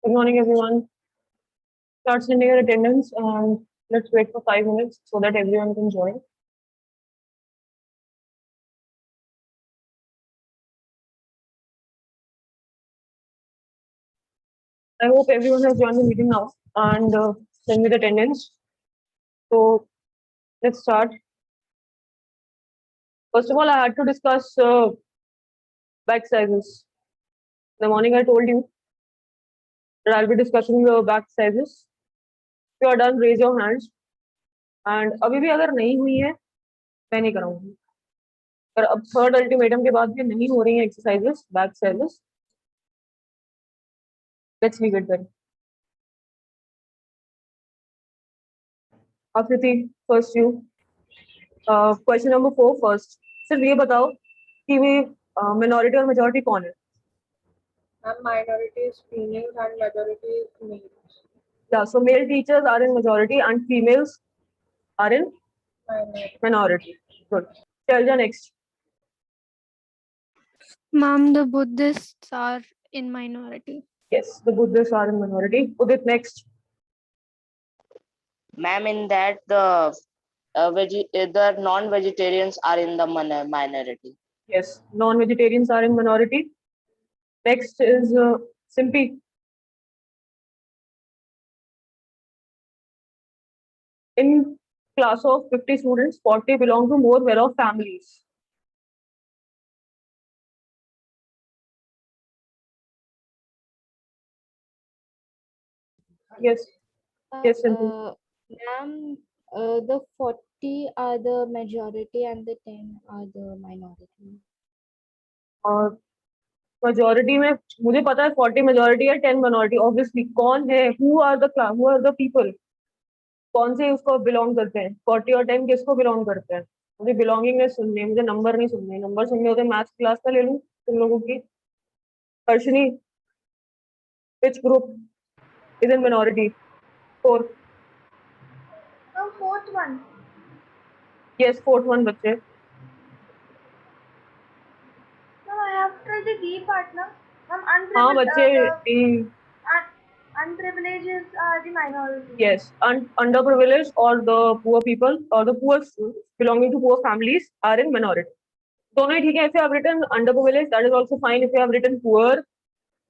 Good morning, everyone. Start sending your attendance and let's wait for 5 minutes so that everyone can join. I hope everyone has joined the meeting now and send me the attendance. So let's start. First of all, I had to discuss batch sizes. In the morning, I told you that I'll be discussing the batch sizes. If you are done, raise your hands. And अभी भी अगर नहीं हुई है मैं नहीं कराऊंगी पर अब थर्ड अल्टीमेटम के बाद भी नहीं हो रही हैं exercises back sizes let's leave it then Aakriti first you question number 4 first सिर्फ ये बताओ कि वे मिनॉरिटी और मेजॉरिटी कौन है And minority is females and majority is males. Yeah, so male teachers are in majority and females are in Minority. Good. Shelja, next. Ma'am, the Buddhists are in minority. Yes, the Buddhists are in minority. Udit, next. Ma'am, in that the non-vegetarians are in the minority. Yes, non-vegetarians are in minority. Next is Simpy. In class of 50 students, 40 belong to more well-off families. Yes. Yes, Simpy. Ma'am, the 40 are the majority and the 10 are the minority. और majority में मुझे पता है 40 majority है 10 minority obviously कौन है who are the people कौन से उसको belong करते हैं 40 और 10 किसको belong करते हैं मुझे belongingness सुननी है मुझे नंबर नहीं सुनने नंबर सुनने होते मैथ्स क्लास का ले लूं तुम लोगों की अर्शनी which group is in minority 4 The fourth one. yes fourth one बच्चे No, I have tried the D partner. हाँ बच्चे Unprivileged are the minority. yes underprivileged or the poor people or the poor belonging to poor families are in minority दोनों ही ठीक है if you have written underprivileged that is also fine if you have written poor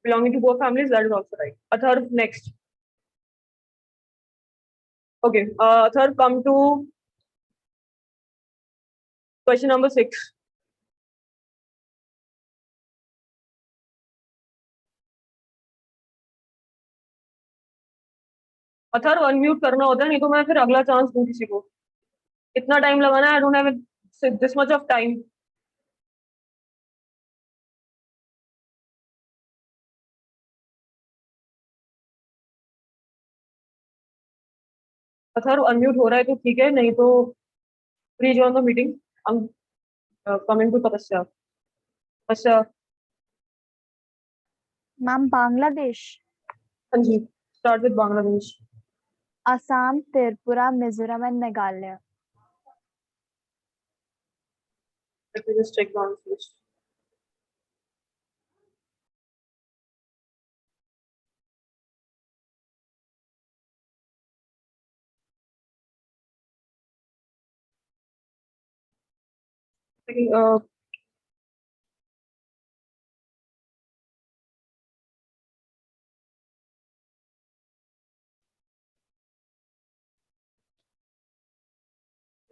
belonging to poor families that is also right Atharv next okay Atharv come to question number 6 Atharva unmute करना होता है नहीं तो मैं फिर अगला chance दूं किसी को इतना टाइम लगाना है I don't have this much of time Atharva unmute हो रहा है तो ठीक है नहीं तो please join the meeting I am coming to Tapasya Tapasya ma'am Bangladesh हाँ जी start with Bangladesh Assam Tripura Mizoram and Meghalaya Let me just check the answers.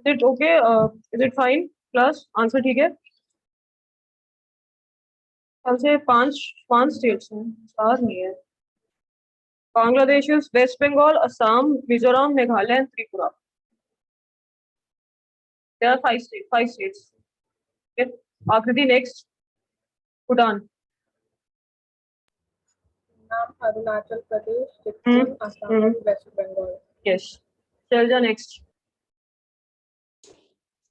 Is it okay? Is it fine? Class answer ठीक है कल से पांच स्टेट्स हैं 4 नहीं है Bangladesh West Bengal Assam Mizoram Meghalaya and Tripura there are 5 states okay आकृति next Bhutan Ma'am, Arunachal Pradesh, Sikkim, Assam, and West Bengal. yes Shelja next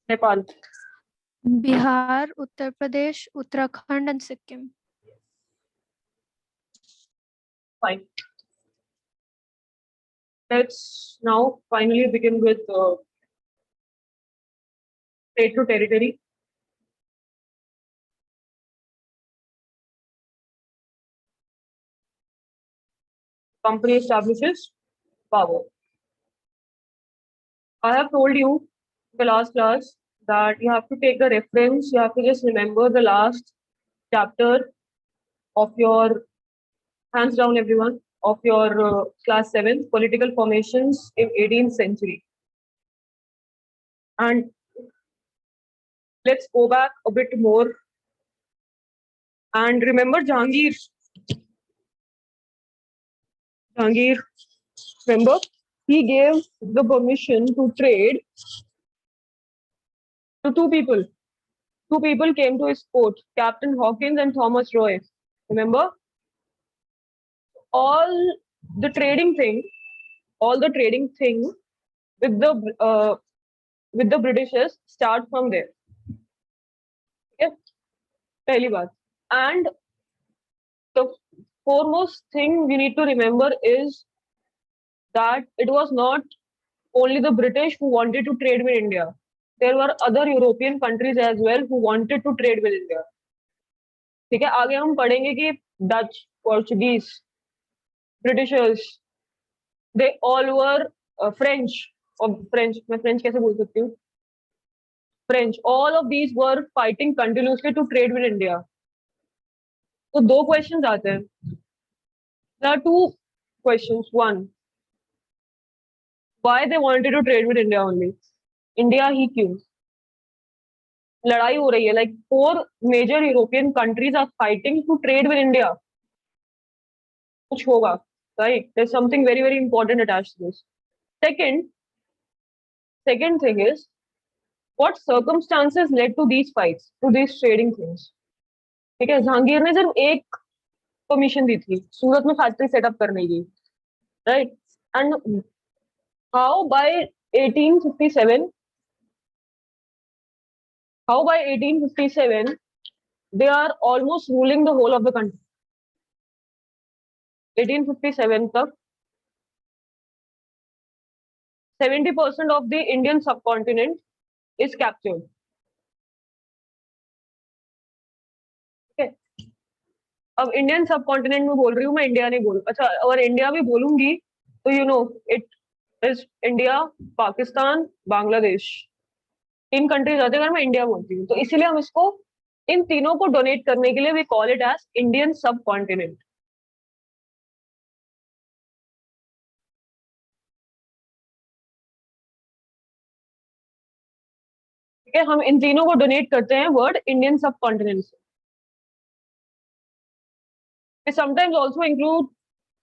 Nepal Bihar, Uttar Pradesh, Uttarakhand, and Sikkim. fine let's now finally begin with state to territory company establishes power. I have told you in the last class that you have to take the reference, you have to just remember the last chapter of your, hands down everyone, of your class 7, political formations in 18th century. And let's go back a bit more and remember Jahangir. Jahangir, remember, he gave the permission to trade to two people. Two people came to his court, Captain Hawkins and Thomas Roy. Remember? All the trading thing with the Britishers start from there. Okay? Pehli baat. And the foremost thing we need to remember is that it was not only the British who wanted to trade with India. There were other European countries as well who wanted to trade with India. ठीक है, आगे हम पढ़ेंगे कि Dutch, Portuguese, Britishers, they all were French, और French, मैं French कैसे बोल सकती हूँ? French, all of these were fighting continuously to trade with India. तो दो questions आते हैं. There are two questions. One, why they wanted to trade with India only? India ही क्यों? लड़ाई हो रही है, like 4 major European countries are fighting to trade with India. कुछ होगा, right? There's something very, very important attached to this. Second thing is, what circumstances led to these fights, to these trading things? ठीक है, जहांगीर ने सिर्फ एक permission दी थी, सूरत में factory setup करने की, right? And how by 1857 they are almost ruling the whole of the country. 1857 तक 70% of the Indian subcontinent is captured. Okay. अब इंडियन सबकॉन्टिनेंट में बोल रही हूँ मैं, इंडिया नहीं बोल, अच्छा अगर इंडिया भी बोलूंगी तो you know it is India, Pakistan, Bangladesh, 3 countries आते हैं अगर मैं इंडिया बोलती हूँ, तो इसीलिए हम इसको इन तीनों को डोनेट करने के लिए we call it as Indian subcontinent. ठीक है, हम इन तीनों को डोनेट करते हैं वर्ड इंडियन सबकॉन्टिनेंट से. Sometimes also include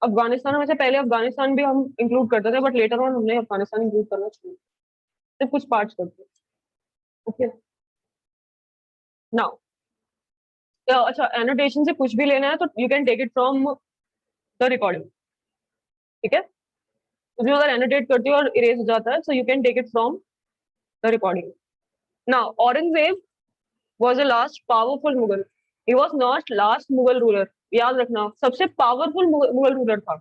Afghanistan. वैसे पहले अफगानिस्तान भी हम इंक्लूड करते थे, बट लेटर ऑन हमने अफगानिस्तान इंक्लूड करना चाहिए, सिर्फ कुछ पार्ट्स करते हैं. ओके, नाउ अच्छा, एनोटेशन से कुछ भी लेना है तो you can take it from the recording. ठीक है, उसमें अगर एनोटेट करती हो और इरेज हो जाता है, so you can take it from the recording. Now Aurangzeb was the last powerful Mughal. He was not last Mughal ruler. याद रखना, सबसे पावरफुल मुगल रूलर था.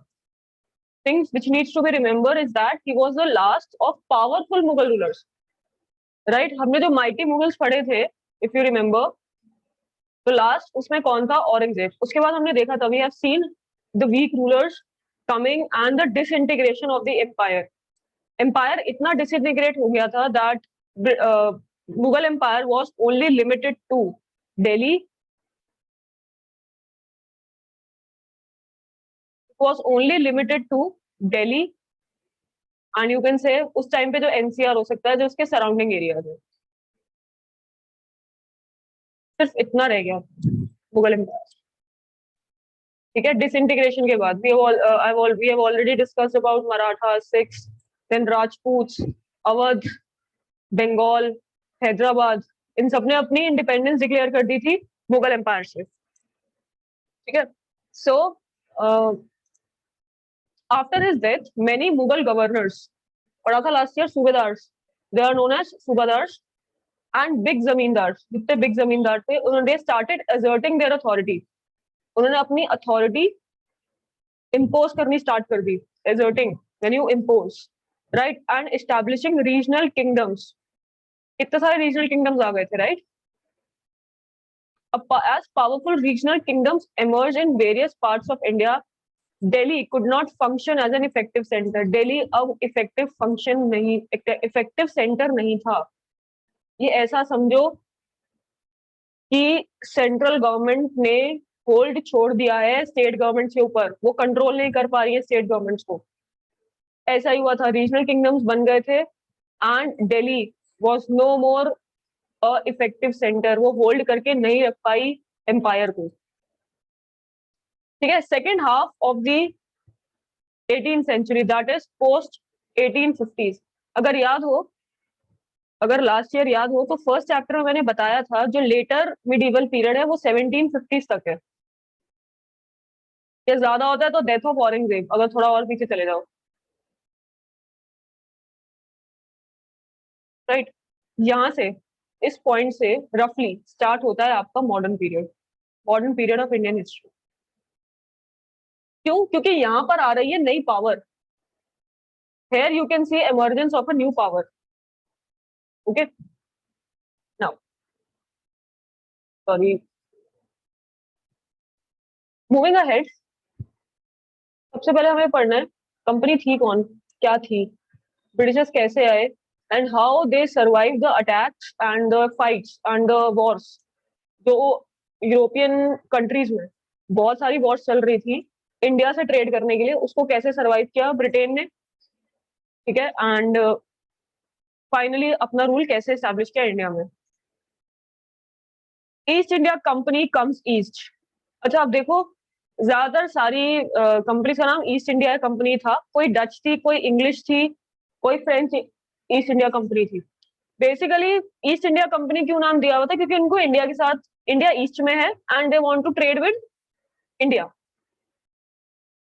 Things which needs to be remember is that he was the last of powerful Mughal rulers. Right, हमने जो mighty Mughals पढ़े थे, if you remember, तो last उसमें कौन था? औरंगजेब. उसके बाद हमने देखा था, we have seen the weak rulers coming and the disintegration of the empire. Empire इतना डिसइंटीग्रेट हो गया था that Mughal empire was only limited to Delhi, was only limited to Delhi, and you can say उस टाइम पे जो NCR हो सकता है, जो उसके सराउंडिंग एरिया है, सिर्फ इतना रह गया मुगल एम्पायर. ठीक है, डिसइंटीग्रेशन के बाद we have already discussed about Marathas, Sikhs, then Rajputs, Awadh, Bengal, Hyderabad, इन सबने अपनी इंडिपेंडेंस डिक्लेयर कर दी थी मुगल एम्पायर से. ठीक है, सो after his death, many Mughal governors, पढ़ा था last year, सूबेदार्स, they are known as सूबेदार्स, and big zamindars, जितने big जमींदार थे, उन्होंने started asserting their authority. उन्होंने अपनी authority impose करनी start कर दी. Asserting, when you impose, right, and establishing regional kingdoms. इतने सारे regional kingdoms आ गए थे, right? As powerful regional kingdoms emerged in various parts of India, Delhi could not function as an effective centre. Delhi अब effective centre नहीं था। ये ऐसा समझो कि सेंट्रल गवर्नमेंट ने होल्ड छोड़ दिया है स्टेट गवर्नमेंट के ऊपर, वो कंट्रोल नहीं कर पा रही है स्टेट गवर्नमेंट्स को। ऐसा ही हुआ था, रीजनल किंगडम्स बन गए थे and Delhi was no more a effective centre, वो होल्ड करके नहीं रख पाई एम्पायर को। ठीक है, second half of the 18th century, that is post 1850s। अगर याद हो, अगर लास्ट ईयर याद हो, तो फर्स्ट चैप्टर में मैंने बताया था जो लेटर मिडिवल पीरियड है वो 1750s तक है। ये ज्यादा होता है तो डेथ ऑफ औरंगजेब, अगर थोड़ा और पीछे चले जाओ, राइट। यहाँ से इस पॉइंट से रफली स्टार्ट होता है आपका modern period of Indian history. क्यों? क्योंकि यहाँ पर आ रही है नई power. Here you can see emergence of a new power. Okay. Now, sorry. Moving ahead. सबसे पहले हमें पढ़ना है कंपनी थी कौन, क्या थी, ब्रिटिशर्स कैसे आए, and how they survive the attacks and the fights and the Wars. जो यूरोपियन कंट्रीज में बहुत सारी वॉर्स चल रही थी इंडिया से ट्रेड करने के लिए, उसको कैसे सर्वाइव किया ब्रिटेन ने, ठीक है, एंड फाइनली अपना रूल कैसे एस्टैब्लिश किया इंडिया में। East India company comes east. अच्छा, अब देखो ज्यादातर सारी कंपनी का नाम ईस्ट इंडिया कंपनी था। कोई डच थी, कोई इंग्लिश थी, कोई फ्रेंच ईस्ट इंडिया कंपनी थी। बेसिकली ईस्ट इंडिया कंपनी क्यों नाम दिया हुआ था? क्योंकि उनको इंडिया के साथ, इंडिया ईस्ट में है and they want to trade with India.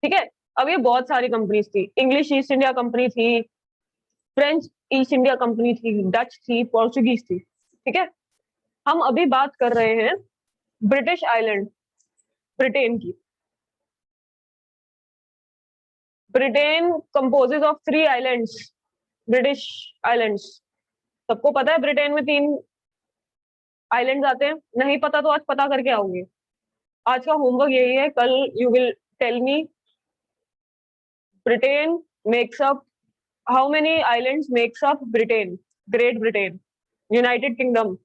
ठीक है, अब ये बहुत सारी कंपनीज थी, इंग्लिश ईस्ट इंडिया कंपनी थी, फ्रेंच ईस्ट इंडिया कंपनी थी, डच थी, पोर्चुगीज थी। ठीक है, हम अभी बात कर रहे हैं ब्रिटिश आइलैंड, ब्रिटेन की। Britain composes of 3 islands, British islands. सबको पता है ब्रिटेन में 3 आइलैंड्स आते हैं? नहीं पता तो आज पता करके आओगे। आज का होमवर्क यही है, कल you will tell me Britain makes up, how many islands makes up Britain, Great Britain, United Kingdom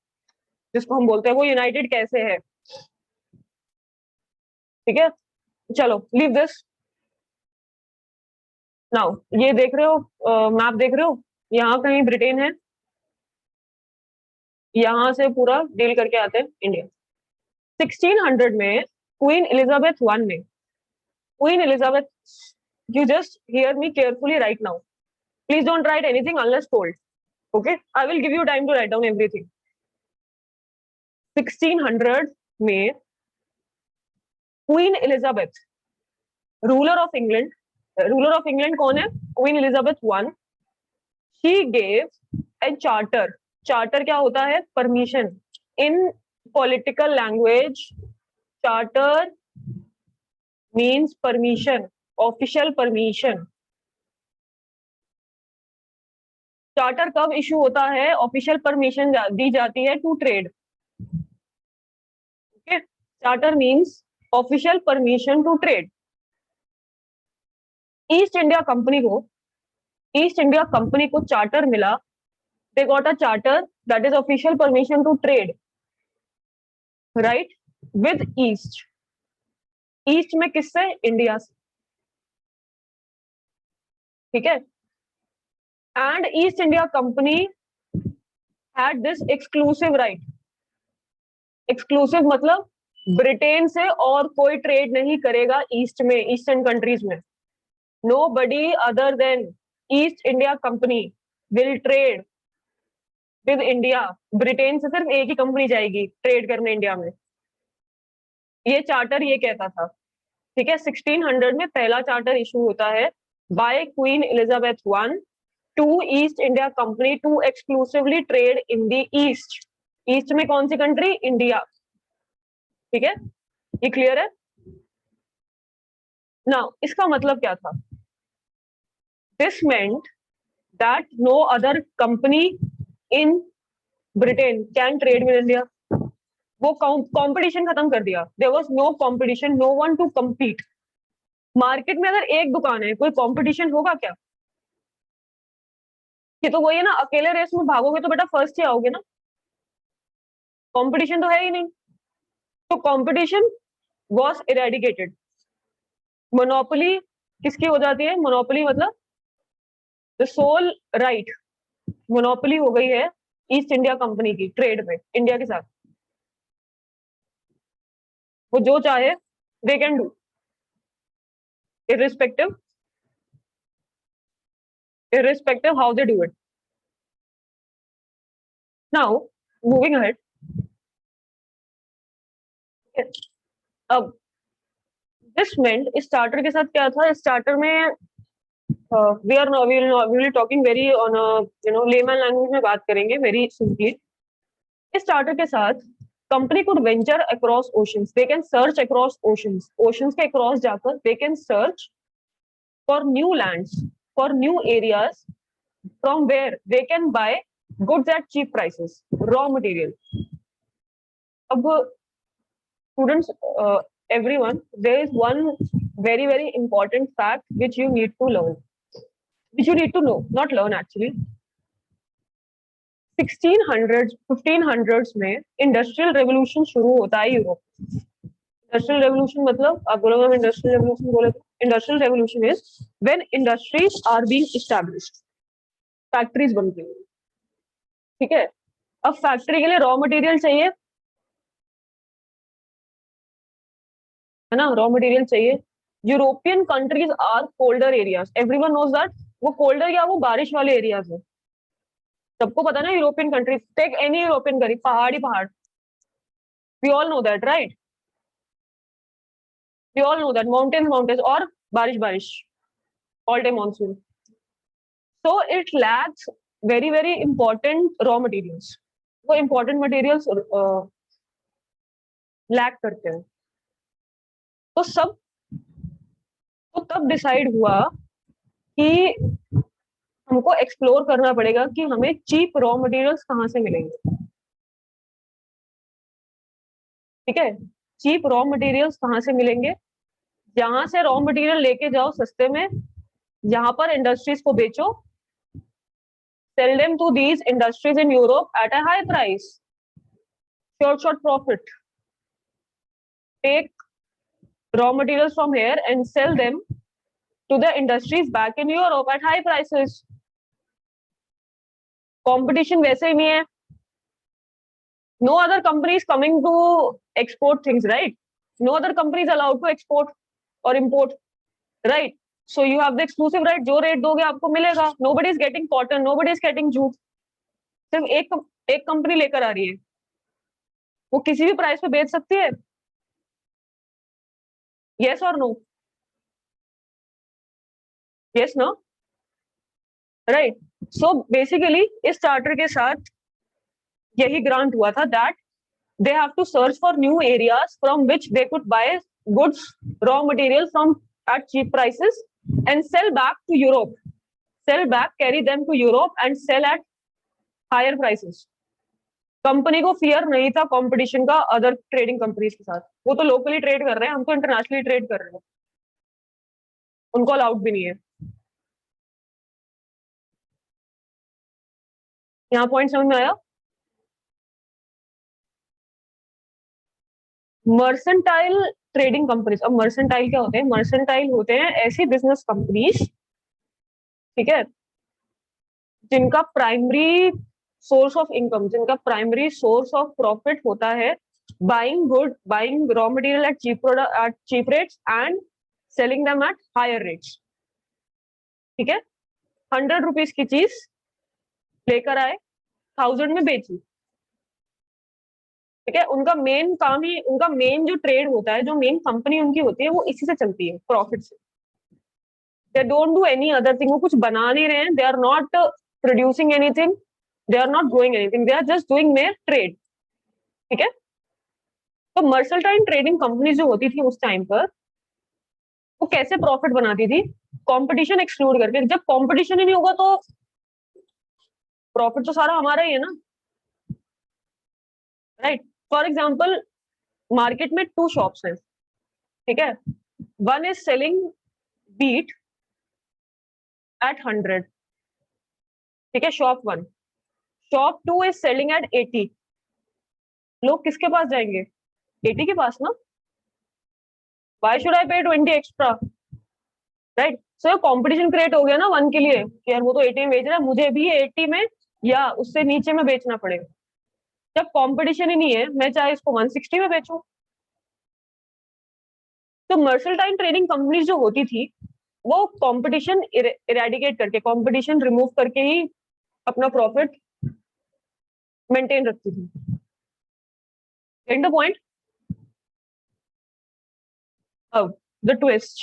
जिसको हम बोलते हैं, वो यूनाइटेड कैसे है। ठीक है, चलो लीव दिस नाउ। ये देख रहे हो मैप देख रहे हो, यहाँ कहीं ब्रिटेन है, यहाँ से पूरा डील करके आते हैं इंडिया। 1600 में क्वीन एलिजाबेथ वन ने, queen Elizabeth, you just hear me carefully right now, please don't write anything unless told, okay, I will give you time to write down everything. 1600 में Queen Elizabeth, ruler of England, ruler of England कौन है? Queen Elizabeth one. She gave a charter, charter क्या होता है? Permission. In political language charter means permission, official permission. Charter कब issue होता है? Official permission दी जाती है to trade. Okay, charter means official permission to trade. East India company को, ईस्ट इंडिया कंपनी को चार्टर मिला, they got a charter that is official permission to trade, right, with east. East में किससे? India से। ठीक है, and East India company had this exclusive right. Exclusive मतलब Britain से और कोई ट्रेड नहीं करेगा ईस्ट में, ईस्टर्न कंट्रीज में। Nobody other than East India Company will trade with India. Britain से सिर्फ एक ही कंपनी जाएगी ट्रेड करने इंडिया में, ये चार्टर ये कहता था। ठीक है, 1600 में पहला चार्टर इशू होता है by Queen Elizabeth one to East India company to exclusively trade in the east. East में कौन सी कंट्री? इंडिया। ठीक है, ये क्लियर है ना? इसका मतलब क्या था? This meant that no other company in Britain can trade with India. वो कंपटीशन खत्म कर दिया, there was no competition, no one to compete, market में अगर एक दुकान है, कोई कंपटीशन होगा क्या? ये तो वही है ना, अकेले रेस में भागोगे तो बेटा फर्स्ट ही आओगे ना, कंपटीशन तो है ही नहीं। तो कंपटीशन वॉज इरेडिकेटेड। मोनोपोली किसकी हो जाती है? मोनोपोली मतलब द सोल राइट, मोनोपोली हो गई है ईस्ट इंडिया कंपनी की ट्रेड में इंडिया के साथ। वो जो चाहे they can do, irrespective how they do it. Now moving ahead, अब this meant स्टार्टर के साथ क्या था? स्टार्टर में we will be talking very on a layman language में बात करेंगे very simply. स्टार्टर के साथ company could venture across oceans, they can search across oceans, oceans के across जाकर they can search for new lands, for new areas from where they can buy goods at cheap prices, raw material. अब students, everyone, there is one very important fact which you need to learn, which you need to know, not learn actually. 1600s 1500s में industrial revolution शुरू होता है Europe. Industrial revolution मतलब, आप बोलोगे हम industrial revolution बोले, industrial revolution is when industries are being established, factories बनती हैं, ठीक है। अब फैक्ट्री के लिए रॉ मटेरियल चाहिए, है ना, रॉ मटेरियल चाहिए। European countries are colder areas, everyone knows that. वो कोल्डर या वो बारिश वाले एरियाज है, सबको पता ना। European countries, take any European country, पहाड़ी पहाड़, we all know that, right? We all know that mountains और बारिश बारिश, all time monsoon. So it lacks very important raw materials, वो important मटेरियल्स लैक करते हैं। तो तब डिसाइड हुआ कि हमको एक्सप्लोर करना पड़ेगा कि हमें चीप रॉ मटेरियल्स कहाँ से मिलेंगे, ठीक है। चीप रॉ मटेरियल्स कहाँ से मिलेंगे? जहां से रॉ मटेरियल लेके जाओ सस्ते में, यहाँ पर इंडस्ट्रीज को बेचो, sell them to these industries in Europe at a high price, short profit. Take raw materials from here and sell them to the industries back in Europe at high prices. Competition वैसे ही नहीं है, no other company is coming to export things, right? No other company is allowed to export or import, right? So you have the exclusive right, जो rate दोगे आपको मिलेगा। Nobody is getting cotton, nobody is getting jute, सिर्फ एक company लेकर आ रही है, वो किसी भी प्राइस पे बेच सकती है। yes or no? yes no, right? So basically इस स्टार्टर के साथ यही ग्रांट हुआ था that they have to search for new areas from which they could buy goods, raw materials from at cheap prices and sell back to Europe, carry them to Europe and sell at higher prices. Company को fear नहीं था competition का other trading companies के साथ, वो तो locally trade कर रहे हैं, हम तो इंटरनेशनली ट्रेड कर रहे हैं, उनको अलाउड भी नहीं है। यहाँ पॉइंट समझ में आया? मर्सेंटाइल ट्रेडिंग कंपनीज, अब मर्सेंटाइल क्या होते हैं? मर्सेंटाइल होते हैं ऐसी बिजनेस कंपनीज, ठीक है, जिनका प्राइमरी सोर्स ऑफ इनकम, जिनका प्राइमरी सोर्स ऑफ प्रॉफिट होता है buying raw material at cheap rates and selling them at higher rates, ठीक है। 100 रुपीज की चीज लेकर आए, 1000 में बेची, ठीक है। उनका मेन काम ही, उनका मेन जो ट्रेड होता है, जो मेन कंपनी उनकी होती है, वो इसी से चलती है, प्रॉफिट से। They don't do any other thing, वो कुछ बना नहीं रहे हैं, they are not producing anything, they are not growing anything, they are just doing mere trade, ठीक है। तो मर्सेंटाइल ट्रेडिंग कंपनी जो होती थी उस टाइम पर, वो कैसे प्रॉफिट बनाती थी? कंपटीशन एक्सक्लूड करके। जब कंपटीशन ही नहीं होगा तो प्रॉफिट तो सारा हमारा ही है ना, राइट? फॉर एग्जाम्पल, मार्केट में 2 शॉप्स हैं, ठीक है। One is selling beat at 100. ठीक है, shop 1. Shop 2 is selling at 80. लोग किसके पास जाएंगे? 80 के पास ना. Why should I pay 20 extra? Right? So competition create हो गया ना 1 के लिए कि यार वो तो 80 में बेच रहा है, मुझे भी 80 में या उससे नीचे में बेचना पड़ेगा. जब कंपटीशन ही नहीं है, मैं चाहे इसको 160 में बेचूं. तो मर्सेंटाइन ट्रेडिंग कंपनीज जो होती थी वो कंपटीशन इरेडिकेट करके, कंपटीशन रिमूव करके ही अपना प्रॉफिट मेंटेन रखती थी. Get the point? अब द ट्विस्ट,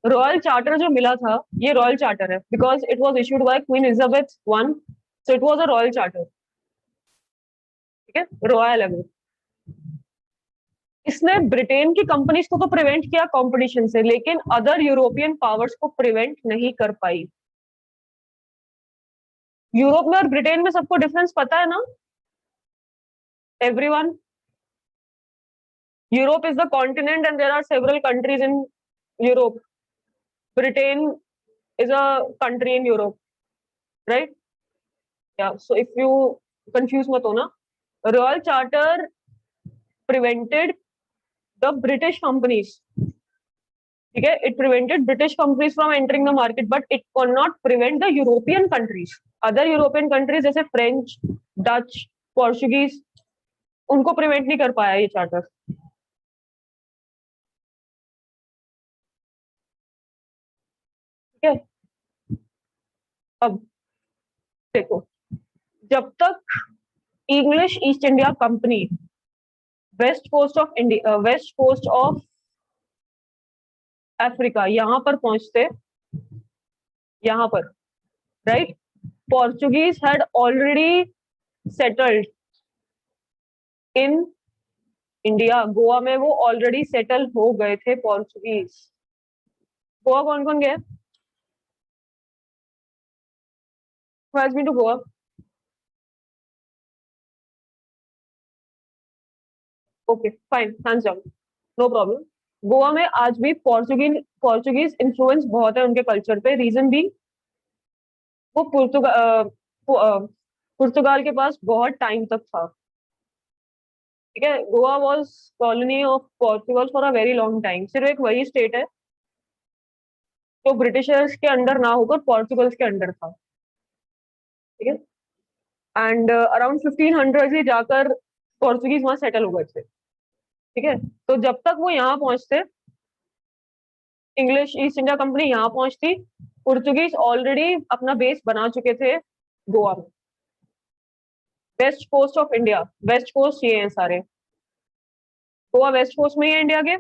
रॉयल चार्टर जो मिला था, ये रॉयल चार्टर है because it was issued by Queen Elizabeth 1, so it was a royal charter. ठीक है, रॉयल है वो. इसने ब्रिटेन की कंपनीज को तो प्रिवेंट किया कंपटीशन से, लेकिन अदर यूरोपियन पावर्स को प्रिवेंट नहीं कर पाई. यूरोप में और ब्रिटेन में सबको डिफरेंस पता है ना? Everyone, Europe is the continent and there are several countries in Europe. Britain is a country in Europe, right? Yeah, so if you confuse mat ho na, Royal Charter prevented the British companies. Okay, it prevented British companies from entering the market, but it could not prevent the European countries. Other European countries जैसे French, Dutch, Portuguese, उनको prevent नहीं कर पाया ये charter. ठीक है, अब देखो, जब तक English East India Company west coast of Africa यहां पर पहुंचते, यहां पर, right, Portuguese had already settled in India. Goa में वो ऑलरेडी सेटल हो गए थे पोर्चुगीज. गोवा कौन कौन गए? Who has been to Goa? Okay, fine, hands down, no problem. Goa में आज भी पोर्चुगीज इन्फ्लुएंस बहुत है उनके कल्चर पे. रीजन भी वो पुर्तगाल के पास बहुत टाइम तक था. ठीक है, Goa was colony of Portugal for a very long time. सिर्फ एक वही स्टेट है जो ब्रिटिशर्स के अंडर ना होकर पोर्चुगल्स के अंडर था. ठीक है, एंड अराउंड 1500 ही जाकर पोर्चुगीज वहां सेटल हो गए थे. ठीक है, तो जब तक वो यहाँ पहुंचते, इंग्लिश ईस्ट इंडिया कंपनी यहाँ पहुंचती, पोर्चुगीज ऑलरेडी अपना बेस बना चुके थे गोवा में. West coast of India, west coast ये हैं सारे, गोवा वेस्ट कोस्ट में ही है इंडिया के.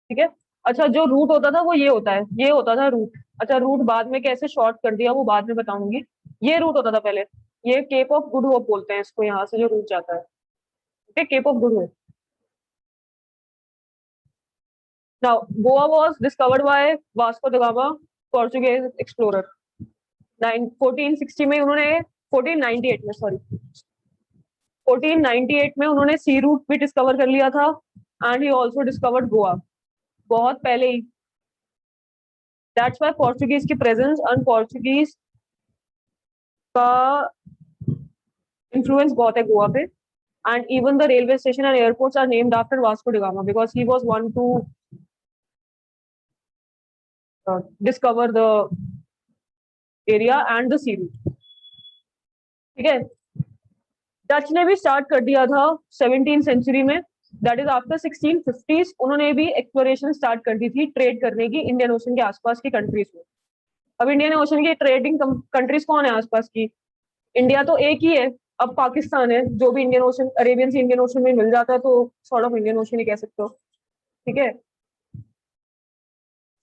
ठीक है, अच्छा, जो रूट होता था वो ये होता है, ये होता था रूट. अच्छा, रूट बाद में कैसे शॉर्ट कर दिया वो बाद में बताऊंगी. ये रूट होता था पहले, ये केप ऑफ गुड होप बोलते हैं इसको, यहाँ से जो रूट जाता है. ठीक है, Cape of Good Hope. Now Goa was discovered by Vasco da Gama, Portuguese explorer. 1460 में उन्होंने 1498 में सॉरी 1498 में उन्होंने सी रूट भी डिस्कवर कर लिया था. And he also discovered Goa बहुत पहले ही. दैट्स वाई पोर्चुगीज की प्रेजेंस और पोर्चुगीज का इन्फ्लुएंस बहुत है गोवा पे. And even the railway station and airports are named after Vasco da Gama because he was one to discover the area and the sea route. ठीक है, Dutch ने भी स्टार्ट कर दिया था 17th सेंचुरी में. दैट इज आफ्टर 1650s उन्होंने भी एक्सप्लोरेशन स्टार्ट कर दी थी ट्रेड करने की इंडियन ओशन के आसपास की कंट्रीज में. अब इंडियन ओशन की ट्रेडिंग कंट्रीज कौन है आसपास की? इंडिया तो एक ही है, अब पाकिस्तान है, जो भी इंडियन ओशन, अरेबियन सी इंडियन ओशन में मिल जाता है तो सॉर्ट ऑफ इंडियन ओशन ही कह सकते हो. ठीक है,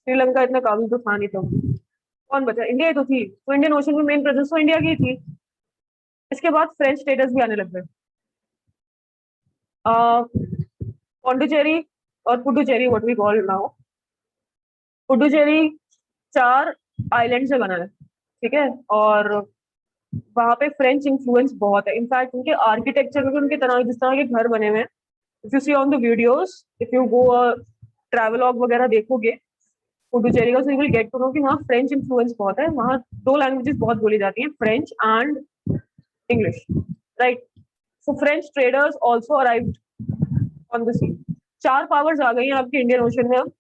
श्रीलंका इतना काबिल तो था नहीं. तो कौन बचा? इंडिया ही तो थी. तो इंडियन ओशन में मेन प्रेजेंस तो इंडिया की थी. इसके बाद फ्रेंच स्टेटस भी आने लग गए. पौंडुचेरी और Puducherry, what we call now. Puducherry 4 island से बना है. ठीक है, और वहां पे फ्रेंच इन्फ्लुएंस बहुत है. इनफैक्ट उनके आर्किटेक्चर में भी उनके तरह जिस तरह के घर बने हुए हैं, if you see on the videos, if you go travelogue वगैरह देखोगे पुडुचेरी का, so you will get to know कि वहाँ फ्रेंच इन्फ्लुएंस बहुत है, वहाँ 2 लैंग्वेजेस बहुत बोली जाती हैं, French and English, right? So French traders also arrived on the sea. 4 powers आ गई हैं आपके इंडियन ओशन में अब।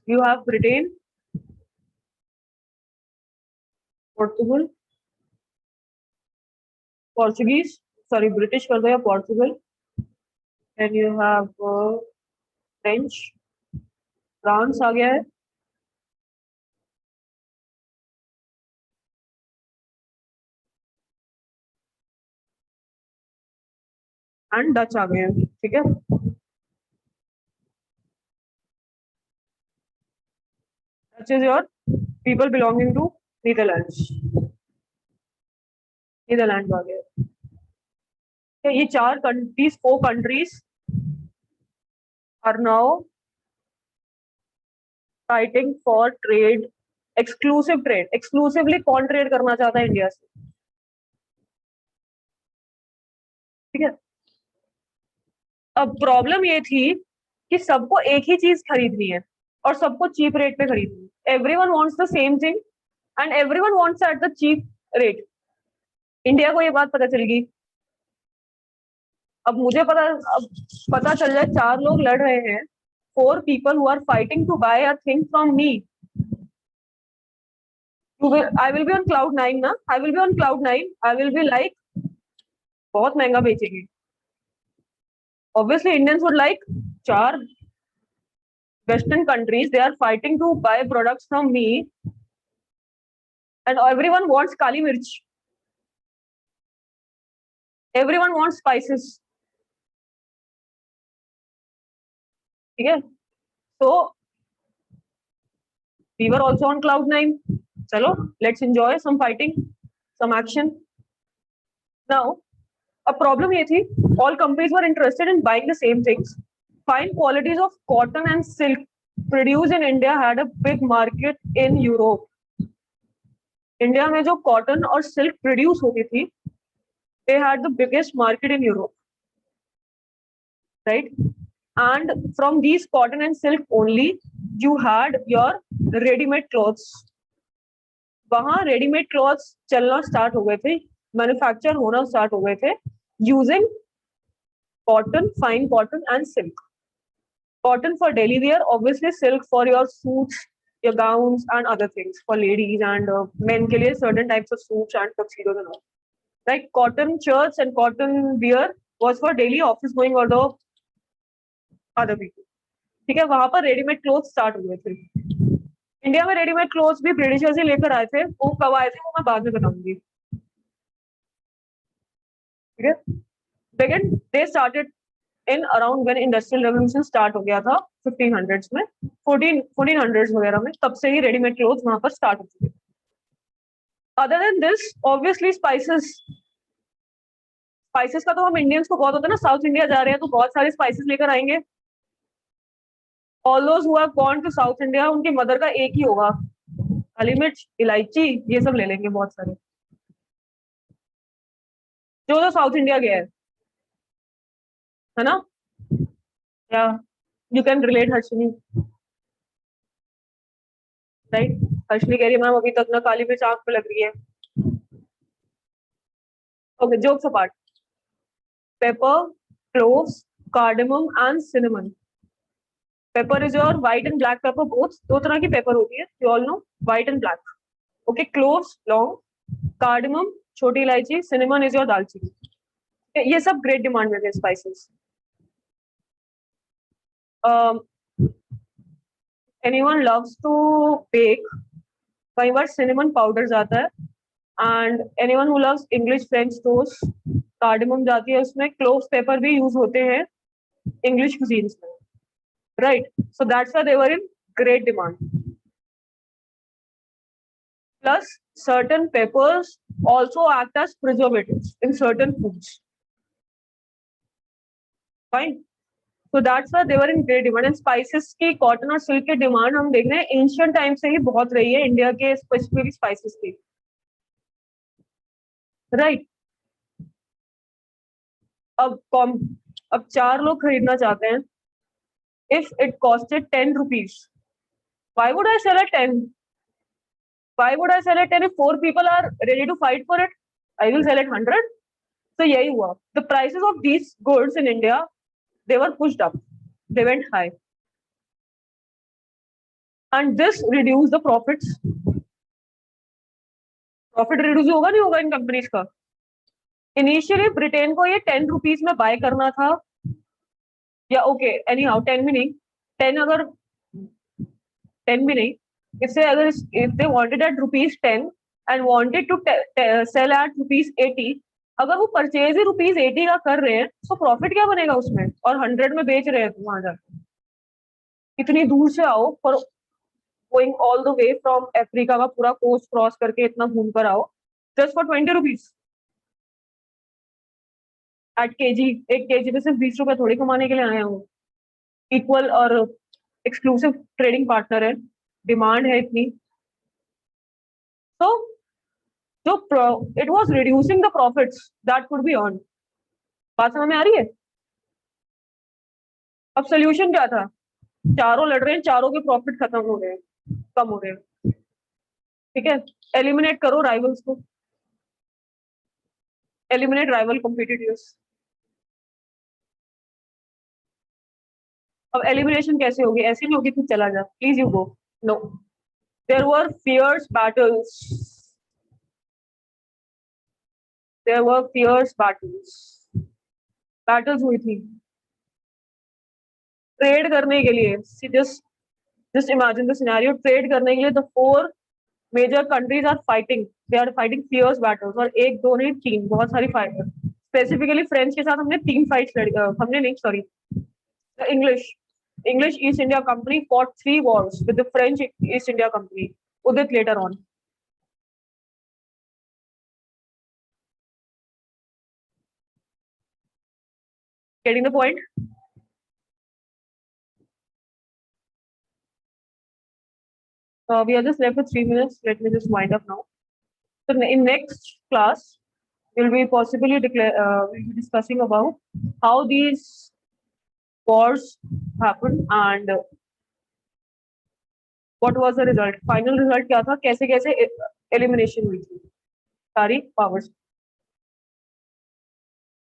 You have Britain, Portugal, Portuguese, sorry British कर दो या Portugal, and you have French, France आ गया है, एंड डच आ गए हैं, ठीक है? Dutch is your people belonging to Netherlands, Netherland आ गया। ये 4 countries, 4 countries are now fighting for trade, exclusive trade. Exclusively कौन ट्रेड करना चाहता है इंडिया से? ठीक है। अब प्रॉब्लम ये थी कि सबको एक ही चीज खरीदनी है और सबको चीप रेट पे खरीदनी है। Everyone wants the same thing and everyone wants at the cheap rate. India को ये बात पता चल गई। अब मुझे पता चल जाए 4 लोग लड़ रहे हैं, 4 people who are fighting to buy a thing from me. I will be on cloud 9 ना, I will be on cloud 9. I will be like बहुत महंगा बेचेंगे। Obviously Indians would like 4 Western countries, they are fighting to buy products from me and everyone wants kali mirch, everyone wants spices, ठीक है? So we were also on cloud 9. चलो, let's enjoy some fighting, some action. Now a problem ये थी, all companies were interested in buying the same things. Fine qualities of cotton and silk produced in India had a big market in Europe. India में जो cotton और silk produce होती थी, they had the biggest market in Europe, right? And from these cotton and silk only you had your ready-made clothes. वहाँ readymade clothes चलना start हो गए थे, मैन्युफैक्चर होना स्टार्ट हो गए थे using cotton, fine cotton and silk. Cotton for daily wear, obviously silk for your suits, your gowns and other things for ladies and men के लिए certain types of suits and tuxedos and all. Like cotton shirts and cotton wear was for daily office going or the other people. ठीक है, वहां पर readymade cloth start हो गए थे. India में रेडीमेड क्लोथ्स भी ब्रिटिशर्स ही लेकर आए थे, वो कब आए थे वो मैं बाद में बताऊंगी. ठीक है, Again, they started in around when industrial revolution start हो गया था 1500s में, 1400s वगैरह में, तब से ही रेडीमेड क्लोथ्स वहां पर स्टार्ट हो चुके. Other than this obviously spices का तो हम इंडियंस को बहुत होता है ना, साउथ इंडिया जा रहे हैं तो बहुत सारे स्पाइसेस लेकर आएंगे. All those who have gone to South India, उनकी मदर का एक ही होगा, काली मिर्च, इलायची, ये सब ले लेंगे बहुत सारे, जो साउथ इंडिया गया है ना. या you can relate Harshini, right? Harshini कह रही है मैम अभी तक ना काली मिर्च आंख पे लग रही है. Okay, jokes apart, paper, cloves, cardamom and cinnamon. Paper is your white and black pepper, both. 2 तरह की पेपर होती है, you all know, white and black. Okay, cloves long, cardamom छोटी इलायची, सिनेमन इज योर दालचीनी. ये सब ग्रेट डिमांड में थे spices. anyone loves to bake, कई बार cinnamon powder जाता है, and anyone who loves English French toast, cardamom जाती है उसमें, cloves pepper भी use होते हैं English cuisines में, right? So that's why they were in great demand. Plus certain peppers also act as preservatives in certain foods. Fine. So that's why they were in great demand. And spices की, cotton और silk की demand हम देख रहे हैं ancient time से ही बहुत रही है इंडिया के स्पेसिफिकली स्पाइसेस की, राइट? अब 4 लोग खरीदना चाहते हैं, if it costed 10 rupees, why would I sell at 10? Why would I sell at 10 if 4 people are ready to fight for it? I will sell at 100. So yahi hua. The prices of these goods in India, they were pushed up. They went high. And this reduced the profits. Profit reduce होगा नहीं होगा इन companies का. Initially Britain को ये 10 rupees में bye करना था, या ओके एनीहाउ 10 भी नहीं, 10 अगर 10 भी नहीं, इससे अगर if they wanted at rupees 10 and wanted to sell at rupees 80, अगर वो परचेज ही rupees 80 का कर रहे हैं तो प्रॉफिट क्या बनेगा उसमें, और 100 में बेच रहे हैं वहां जाकर. इतनी दूर से आओ, पर going all the way from Africa का पूरा कोस्ट क्रॉस करके इतना घूम कर आओ just for 20 rupees at KG. एक केजी में सिर्फ 20 रुपए थोड़ी कमाने के लिए आए हूँ. इक्वल और एक्सक्लूसिव ट्रेडिंग पार्टनर है, डिमांड है इतनी. तो जो it was reducing the profits that could be earn. बात समझ में आ रही है? अब सोल्यूशन क्या था? चारों लड़ रहे हैं, चारों के प्रॉफिट खत्म हो रहे हैं, कम हो रहे हैं. ठीक है, एलिमिनेट करो राइवल्स को, एलिमिनेट राइवल कॉम्पिटिटर्स. अब एलिमिनेशन कैसे होगी? ऐसे नहीं होगी तू चला जा, please you go. No, there were fierce battles. There were fierce battles हुई थी ट्रेड करने के लिए. just imagine the scenario. Trade करने के लिए the 4 major countries are fighting. They are fighting fierce battles. और एक दो नहीं 3, बहुत सारी फाइट. स्पेसिफिकली फ्रेंच के साथ हमने 3 फाइट्स लड़ी. हमने नहीं, sorry, the English East India Company fought 3 wars with the French East India Company. Udit later on. Getting the point? We are just left with 3 minutes. Let me just wind up now. So in next class, we'll be possibly we'll be discussing about how these wars happened and what was the result. Final result क्या था? कैसे कैसे elimination हुई थी सारी powers.